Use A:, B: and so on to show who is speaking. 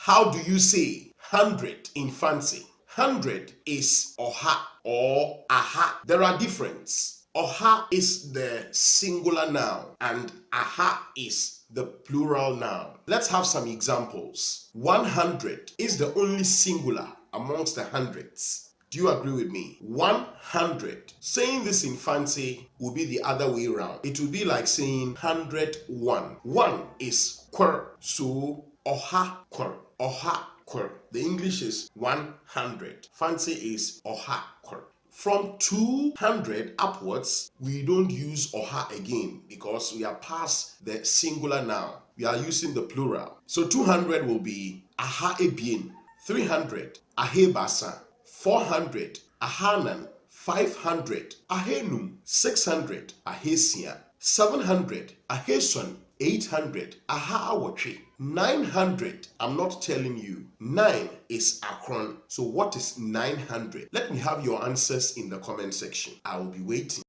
A: How do you say 100 in Fante? 100 is oha or aha. There are differences. Oha is the singular noun and aha is the plural noun. Let's have some examples. 100 is the only singular amongst the hundreds. Do you agree with me? 100. Saying this in Fante will be the other way around. It will be like saying 101. 1 is quer, so oha quer, oha quer. The English is 100. Fante is oha quer. From 200 upwards, we don't use oha again because we are past the singular noun. We are using the plural. So 200 will be aha ebien, 300 ahe basa, 400 ahanan, 500 ahenum, 600 ahesia, 700 aheson, 800 aha awotwe, 900. I'm not telling you. 9 is akron. So what is 900? Let me have your answers in the comment section. I will be waiting.